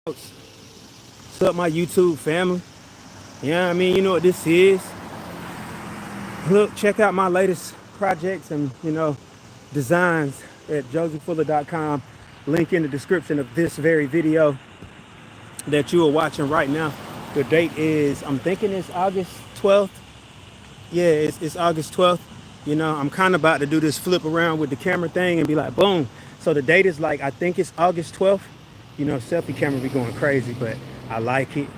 What's up, my YouTube family? Yeah, I mean, you know what this is. Look, check out my latest projects and, designs at josephfuller.com. Link in the description of this very video that you are watching right now. The date is, I'm thinking it's August 12th. Yeah, it's August 12th. I'm kind of about to do this flip around with the camera thing and be like, boom. So the date is like, I think it's August 12th. Selfie camera be going crazy, but I like it.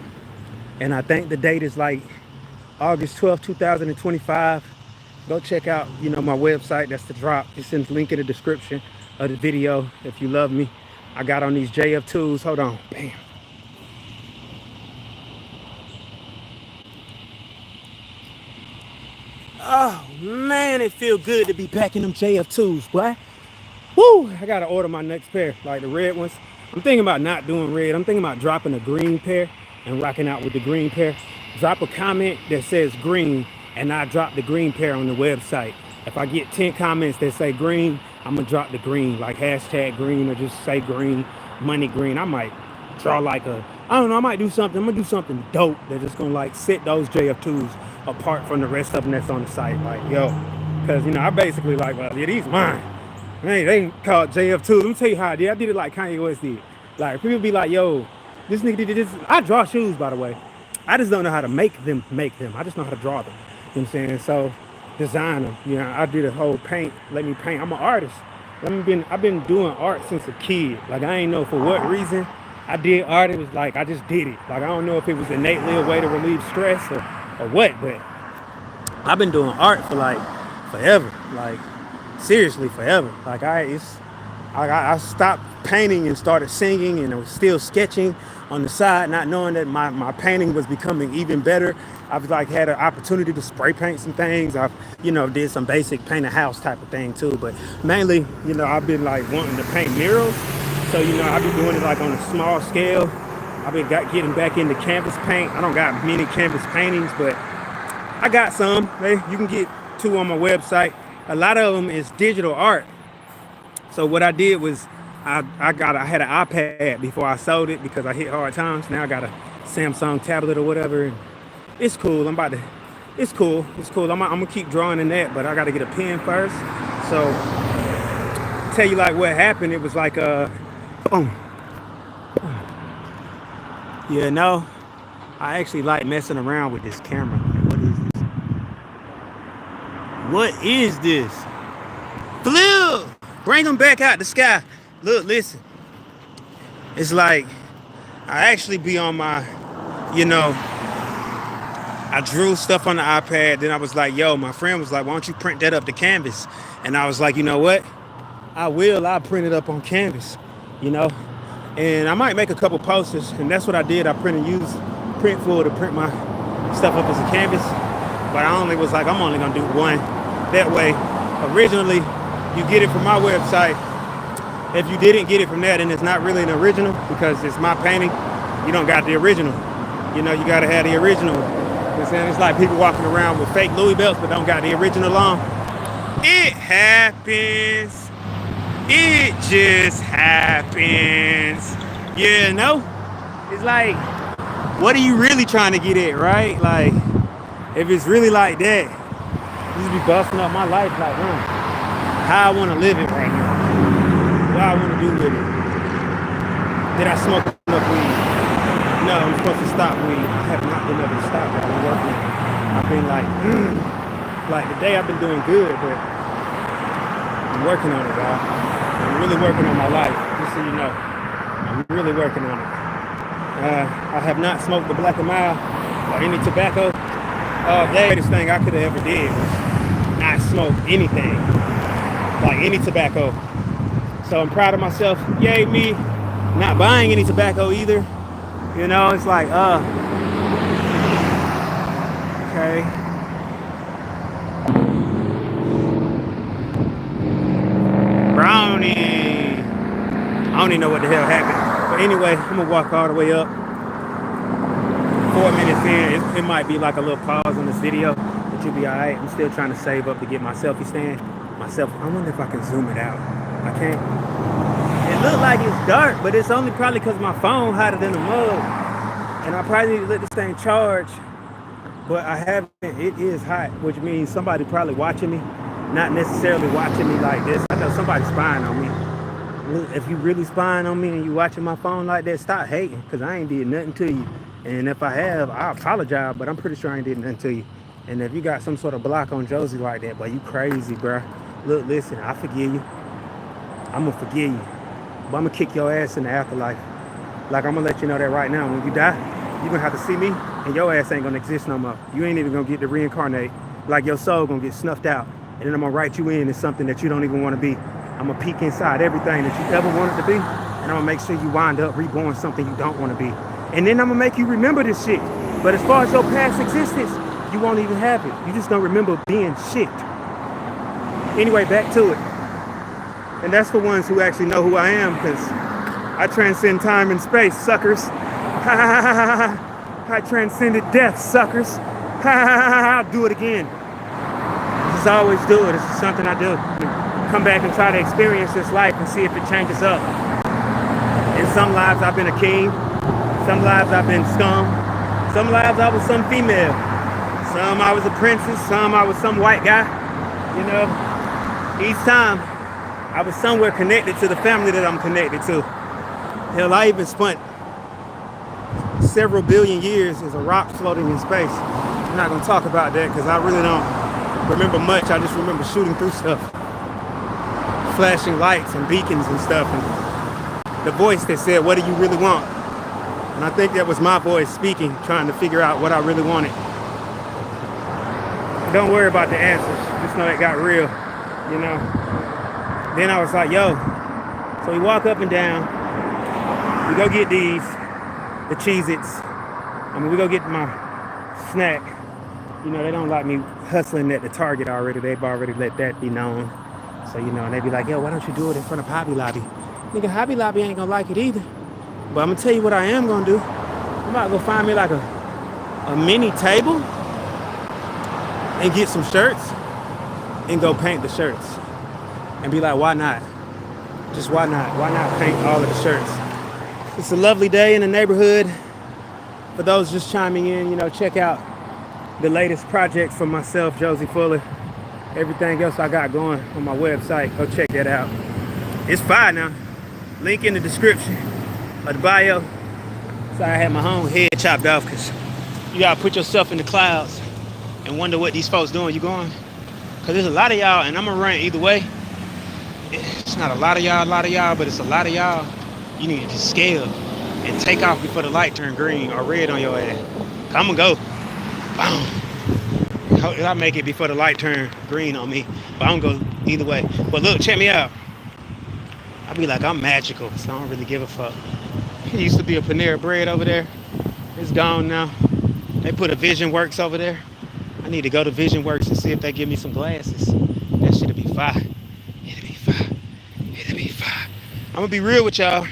And I think the date is like August 12th, 2025. Go check out, my website. That's the drop. It's in the link in the description of the video. If you love me, I got on these JF tools. Hold on. Bam. Oh, man, it feel good to be back in them JF tools, boy. Woo! I got to order my next pair, like the red ones. I'm thinking about not doing red. I'm thinking about dropping a green pair and rocking out with the green pair. Drop a comment that says green, and I drop the green pair on the website. If I get 10 comments that say green, I'm going to drop the green, like hashtag green or just say green, money green. I might draw like I don't know, I might do something. I'm going to do something dope that's just going to like set those JF2s apart from the rest of them that's on the site. Like, yo, because, I basically like, well, yeah, these mine. Man, they ain't called JF2. Let me tell you how I did. I did it like Kanye West did. Like, people be like, yo, this nigga did this. I draw shoes, by the way. I just don't know how to make them. I just know how to draw them. You know what I'm saying? So, design them. I did a whole paint. Let me paint. I'm an artist. I've been doing art since a kid. Like, I ain't know for what reason I did art. It was like, I just did it. Like, I don't know if it was innately a way to relieve stress or what, but I've been doing art for like forever. Like, seriously, forever. Like, I stopped painting and started singing, and I was still sketching on the side, not knowing that my painting was becoming even better. I've like had an opportunity to spray paint some things. I've, did some basic paint a house type of thing too. But mainly, I've been like wanting to paint murals. So, I've been doing it like on a small scale. I've been getting back into canvas paint. I don't got many canvas paintings, but I got some. Hey, you can get two on my website. A lot of them is digital art. So what I did was I had an iPad before I sold it because I hit hard times. Now I got a Samsung tablet or whatever. It's cool. It's cool. I'm gonna keep drawing in that, but I gotta get a pen first. So tell you like what happened. It was like boom. Yeah, no. I actually like messing around with this camera. What is this? Flip! Bring them back out the sky. Look, listen. It's like I actually be on my, I drew stuff on the iPad. Then I was like, yo, my friend was like, why don't you print that up to canvas? And I was like, you know what? I'll print it up on canvas, And I might make a couple posters. And that's what I did. I used Printful to print my stuff up as a canvas. But I only was like, I'm only gonna do one. That way, originally, you get it from my website. If you didn't get it from that, and it's not really an original because it's my painting, you don't got the original. You gotta have the original. You know what I'm saying? It's like people walking around with fake Louis belts but don't got the original on. It happens. It just happens. It's like, what are you really trying to get at, right? Like, if it's really like that, you be busting up my life like, how I want to live it right now. What I want to do with it. Did I smoke enough weed? No, I'm supposed to stop weed. I have not been able to stop it. I've been working. I've been like today I've been doing good, but I'm working on it, y'all. I'm really working on my life, just so you know. I'm really working on it. I have not smoked the Black & Mild or any tobacco. The greatest thing I could have ever did was not smoke anything, like any tobacco. So I'm proud of myself. Yay me. Not buying any tobacco either. It's like, okay. Brownie. I don't even know what the hell happened. But anyway, I'm gonna walk all the way up. 4 minutes in, it might be like a little pause on this video, but you'll be all right. I'm still trying to save up to get my selfie stand. I wonder if I can zoom it out. I can't. It look like it's dark, but it's only probably because my phone hotter than the mug. And I probably need to let this thing charge. But I haven't, it is hot, which means somebody probably watching me, not necessarily watching me like this. I know somebody's spying on me. Look, if you really spying on me and you watching my phone like that, stop hating, because I ain't did nothing to you. And if I have, I apologize, but I'm pretty sure I ain't did nothing to you. And if you got some sort of block on Josie like that, boy, you crazy, bro. Look, listen, I forgive you. I'm gonna forgive you. But I'm gonna kick your ass in the afterlife. Like, I'm gonna let you know that right now. When you die, you're gonna have to see me, and your ass ain't gonna exist no more. You ain't even gonna get to reincarnate. Like, your soul gonna get snuffed out, and then I'm gonna write you in as something that you don't even wanna be. I'm gonna peek inside everything that you ever wanted to be, and I'm gonna make sure you wind up reborn something you don't wanna be. And then I'm gonna make you remember this shit. But as far as your past existence, you won't even have it. You just don't remember being shit. Anyway, back to it. And that's the ones who actually know who I am, because I transcend time and space, suckers. I transcended death, suckers. I'll do it again. Just always do it. It's just something I do. Come back and try to experience this life and see if it changes up. In some lives I've been a king. Some lives I've been scum. Some lives I was some female. Some I was a princess. Some I was some white guy. You know, each time I was somewhere connected to the family that I'm connected to. Hell, I even spent several billion years as a rock floating in space. I'm not gonna talk about that because I really don't remember much. I just remember shooting through stuff, flashing lights and beacons and stuff, and the voice that said, "What do you really want?" And I think that was my voice speaking, trying to figure out what I really wanted. Don't worry about the answers. Just know it got real, you know. Then I was like, yo. So we walk up and down. We go get these, the Cheez-Its. I mean, we go get my snack. You know, they don't like me hustling at the Target already. They've already let that be known. So, you know, and they be like, yo, why don't you do it in front of Hobby Lobby? Nigga, Hobby Lobby ain't gonna like it either. But I'm gonna tell you what I am gonna do. I'm about to go find me like a mini table and get some shirts and go paint the shirts. And be like, why not? Just why not? Why not paint all of the shirts? It's a lovely day in the neighborhood. For those just chiming in, you know, check out the latest project for myself, Josie Fuller. Everything else I got going on my website, go check that out. It's fine now. Link in the description of the bio. Sorry I had my own head chopped off because you gotta put yourself in the clouds and wonder what these folks doing. You going? Because there's a lot of y'all, and I'm gonna run either way. It's not a lot of y'all, but it's a lot of y'all. You need to scale and take off before the light turn green or red on your ass. I'm gonna go. Boom. I make it before the light turn green on me, but I'm gonna go either way. But look, check me out. I be like, I'm magical, so I don't really give a fuck. There used to be a Panera Bread over there. It's gone now. They put a Vision Works over there. I need to go to Vision Works and see if they give me some glasses. That shit'll be fine. It'll be fine. It'll be fine. I'm gonna be real with y'all.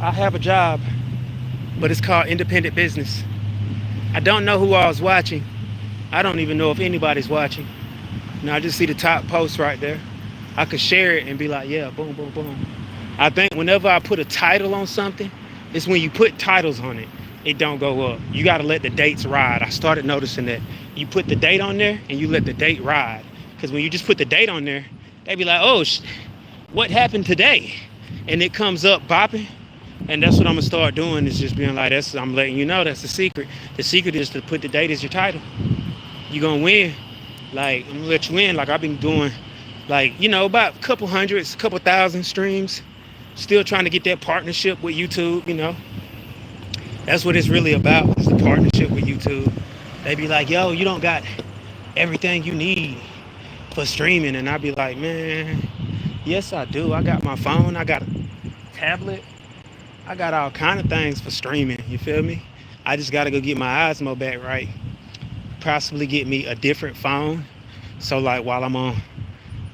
I have a job, but it's called independent business. I don't know who I was watching. I don't even know if anybody's watching. Now I just see the top post right there. I could share it and be like, yeah, boom, boom, boom. I think whenever I put a title on something, it's when you put titles on it, it don't go up. You got to let the dates ride. I started noticing that. You put the date on there and you let the date ride. Because when you just put the date on there, they be like, oh, what happened today? And it comes up bopping. And that's what I'm going to start doing, is just being like, I'm letting you know that's the secret. The secret is to put the date as your title. You're going to win. Like, I'm going to let you in. Like, I've been doing, like, you know, about a couple hundreds, a couple thousand streams. Still trying to get that partnership with YouTube, you know. That's what it's really about, is the partnership with YouTube. They be like, yo, you don't got everything you need for streaming. And I be like, man, yes, I do. I got my phone. I got a tablet. I got all kind of things for streaming. You feel me? I just got to go get my Osmo back right. Possibly get me a different phone. So, like, while I'm on,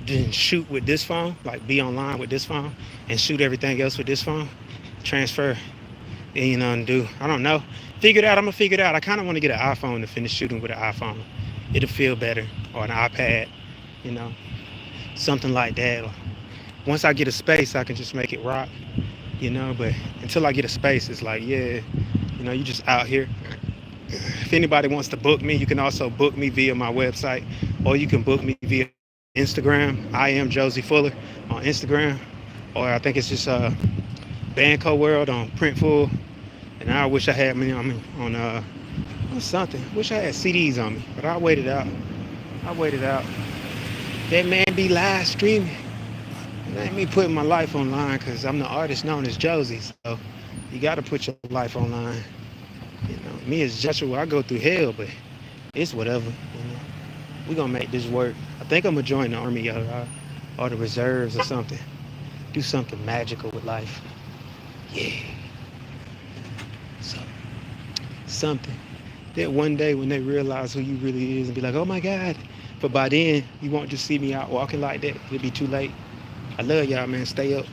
then shoot with this phone, like be online with this phone and shoot everything else with this phone. Transfer. Then, you know, and do, I don't know. Figure it out. I'm going to figure it out. I kind of want to get an iPhone to finish shooting with an iPhone. It'll feel better. Or an iPad, you know. something like that. Or once I get a space, I can just make it rock, you know. But until I get a space, it's like, yeah, you know, you just out here. If anybody wants to book me, you can also book me via my website, or you can book me via Instagram. I am Josie Fuller on Instagram, or I think it's just Banco World on Printful. And I wish I had me on something. Wish I had CDs on me, but I waited out. I waited out. That man be live streaming. It ain't me putting my life online because I'm the artist known as Josie. So you got to put your life online. You know, me as Joshua, I go through hell, but it's whatever. You know, we gonna make this work. I think I'm gonna join the army or the reserves or something. Do something magical with life. Yeah. So something that one day when they realize who you really is and be like, oh my God. But by then, you won't just see me out walking like that. It'll be too late. I love y'all, man. Stay up.